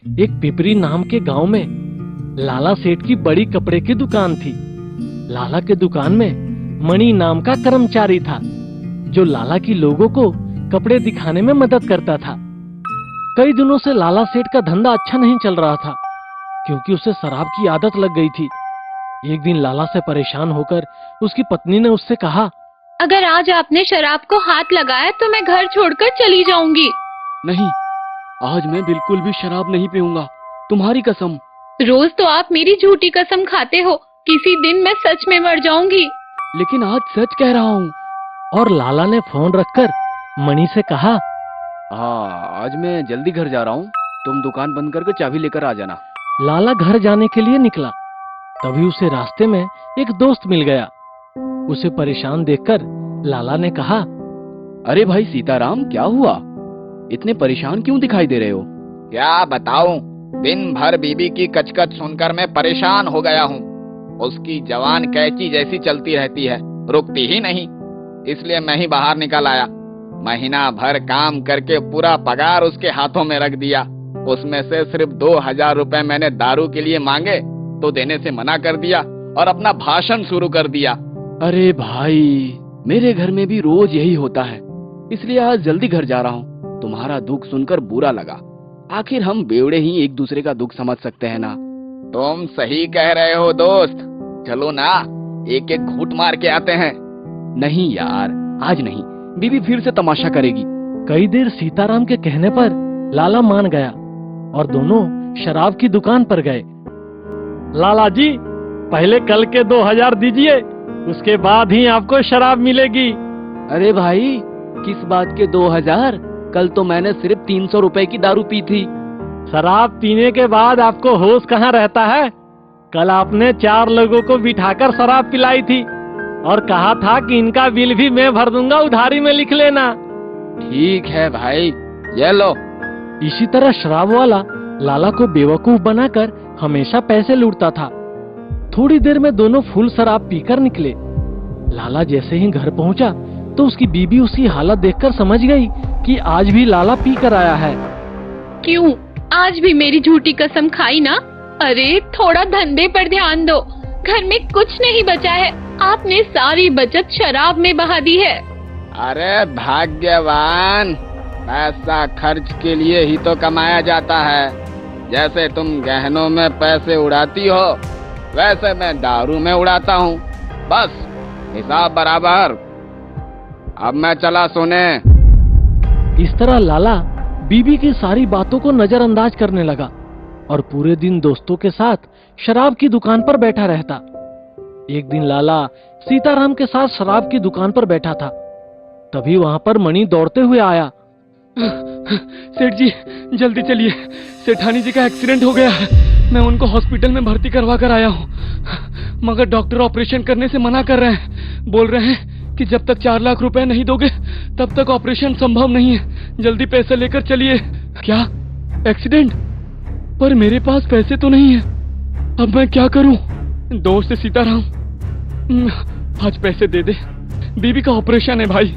एक पिपरी नाम के गांव में लाला सेठ की बड़ी कपड़े की दुकान थी। लाला के दुकान में मणि नाम का कर्मचारी था, जो लाला की लोगों को कपड़े दिखाने में मदद करता था। कई दिनों से लाला सेठ का धंधा अच्छा नहीं चल रहा था, क्योंकि उसे शराब की आदत लग गई थी। एक दिन लाला से परेशान होकर उसकी पत्नी ने उससे कहा, अगर आज आपने शराब को हाथ लगाया तो मैं घर छोड़कर चली जाऊंगी। नहीं, आज मैं बिल्कुल भी शराब नहीं पीऊंगा, तुम्हारी कसम। रोज तो आप मेरी झूठी कसम खाते हो, किसी दिन मैं सच में मर जाऊंगी। लेकिन आज सच कह रहा हूँ। और लाला ने फोन रखकर मणि से कहा, हाँ, आज मैं जल्दी घर जा रहा हूँ, तुम दुकान बंद करके चाबी लेकर आ जाना। लाला घर जाने के लिए निकला। तभी उसे रास्ते में एक दोस्त मिल गया। उसे परेशान देखकर लाला ने कहा, अरे भाई सीताराम, क्या हुआ? इतने परेशान क्यों दिखाई दे रहे हो? क्या बताऊं, दिन भर बीबी की कचकच सुनकर मैं परेशान हो गया हूँ। उसकी जवान कैंची जैसी चलती रहती है, रुकती ही नहीं। इसलिए मैं ही बाहर निकल आया। महीना भर काम करके पूरा पगार उसके हाथों में रख दिया। उसमें से सिर्फ 2000 रुपए मैंने दारू के लिए मांगे तो देने से मना कर दिया और अपना भाषण शुरू कर दिया। अरे भाई, मेरे घर में भी रोज यही होता है, इसलिए आज जल्दी घर जा रहा हूँ। तुम्हारा दुख सुनकर बुरा लगा। आखिर हम बेवड़े ही एक दूसरे का दुख समझ सकते हैं ना। तुम सही कह रहे हो दोस्त, चलो ना एक एक घूंट मार के आते हैं। नहीं यार, आज नहीं, बीबी फिर से तमाशा करेगी। कई देर सीताराम के कहने पर लाला मान गया और दोनों शराब की दुकान पर गए। लाला जी, पहले कल के 2000 दीजिए, उसके बाद ही आपको शराब मिलेगी। अरे भाई, किस बात के 2000? कल तो मैंने सिर्फ 300 रुपए की दारू पी थी। शराब पीने के बाद आपको होश कहाँ रहता है? कल आपने 4 लोगों को बिठाकर शराब पिलाई थी और कहा था कि इनका बिल भी मैं भर दूंगा, उधारी में लिख लेना। ठीक है भाई, ये लो। इसी तरह शराब वाला लाला को बेवकूफ बनाकर हमेशा पैसे लूटता था। थोड़ी देर में दोनों फुल शराब पीकर निकले। लाला जैसे ही घर पहुंचा तो उसकी बीबी उसकी हालत देखकर समझ गई कि आज भी लाला पी कर आया है। क्यों, आज भी मेरी झूठी कसम खाई ना? अरे थोड़ा धंधे पर ध्यान दो, घर में कुछ नहीं बचा है, आपने सारी बचत शराब में बहा दी है। अरे भाग्यवान, पैसा खर्च के लिए ही तो कमाया जाता है। जैसे तुम गहनों में पैसे उड़ाती हो, वैसे मैं दारू में उड़ाता हूँ। बस हिसाब बराबर। अब मैं चला सोने। इस तरह लाला बीबी की सारी बातों को नजरअंदाज करने लगा और पूरे दिन दोस्तों के साथ शराब की दुकान पर बैठा रहता। एक दिन लाला सीताराम के साथ शराब की दुकान पर बैठा था। तभी वहां पर मणि दौड़ते हुए आया। सेठ जी, जल्दी चलिए, सेठानी जी का एक्सीडेंट हो गया है। मैं उनको हॉस्पिटल में भर्ती करवा कर आया हूँ, मगर डॉक्टर ऑपरेशन करने से मना कर रहे हैं। बोल रहे हैं कि जब तक 4 लाख रुपए नहीं दोगे तब तक ऑपरेशन संभव नहीं है। जल्दी पैसे लेकर चलिए। क्या एक्सीडेंट? पर मेरे पास पैसे तो नहीं है, अब मैं क्या करूं? दोस्त सीताराम, आज पैसे दे दे, बीबी का ऑपरेशन है भाई।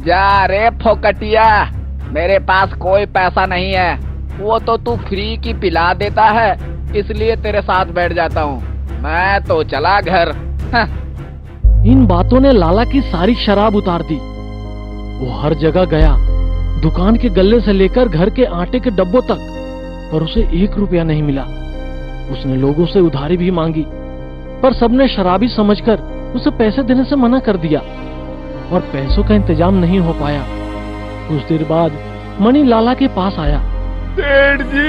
जा रे फोकटिया, मेरे पास कोई पैसा नहीं है। वो तो तू फ्री की पिला देता है, इसलिए तेरे साथ बैठ जाता हूँ। मैं तो चला घर। इन बातों ने लाला की सारी शराब उतार दी। वो हर जगह गया, दुकान के गल्ले से लेकर घर के आटे के डब्बों तक, पर उसे 1 रुपया नहीं मिला। उसने लोगों से उधारी भी मांगी, पर सबने शराबी समझकर उसे पैसे देने से मना कर दिया और पैसों का इंतजाम नहीं हो पाया। कुछ देर बाद मणि लाला के पास आया। सेठ जी,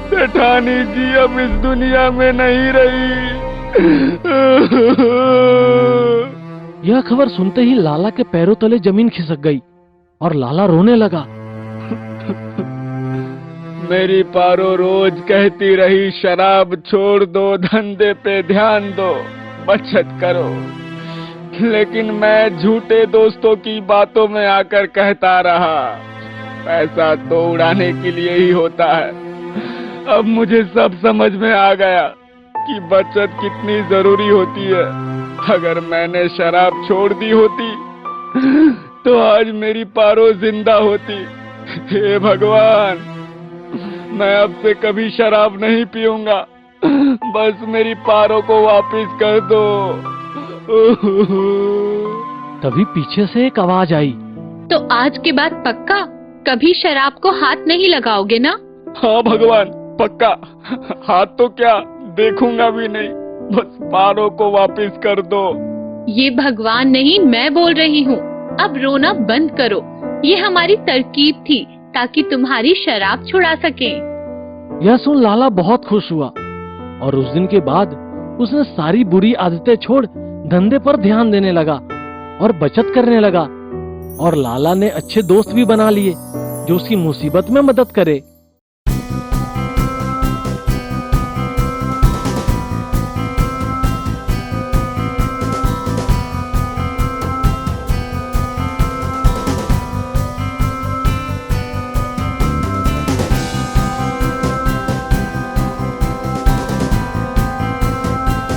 सेठानी जी अब इस दुनिया में नहीं रही। यह खबर सुनते ही लाला के पैरों तले जमीन खिसक गई और लाला रोने लगा। मेरी पारो रोज कहती रही, शराब छोड़ दो, धंधे पे ध्यान दो, बचत करो। लेकिन मैं झूठे दोस्तों की बातों में आकर कहता रहा, पैसा तो उड़ाने के लिए ही होता है। अब मुझे सब समझ में आ गया कि बचत कितनी जरूरी होती है। अगर मैंने शराब छोड़ दी होती तो आज मेरी पारो जिंदा होती। हे भगवान, मैं अब से कभी शराब नहीं पीऊंगा। बस मेरी पारो को वापस कर दो। तभी पीछे से एक आवाज आई। तो आज के बाद पक्का कभी शराब को हाथ नहीं लगाओगे ना? हाँ भगवान, पक्का। हाथ तो क्या, देखूंगा भी नहीं। बस पारो को वापस कर दो। ये भगवान नहीं, मैं बोल रही हूँ। अब रोना बंद करो। ये हमारी तरकीब थी ताकि तुम्हारी शराब छुड़ा सके। यह सुन लाला बहुत खुश हुआ और उस दिन के बाद उसने सारी बुरी आदतें छोड़ धंधे पर ध्यान देने लगा और बचत करने लगा। और लाला ने अच्छे दोस्त भी बना लिए जो उसकी मुसीबत में मदद करे।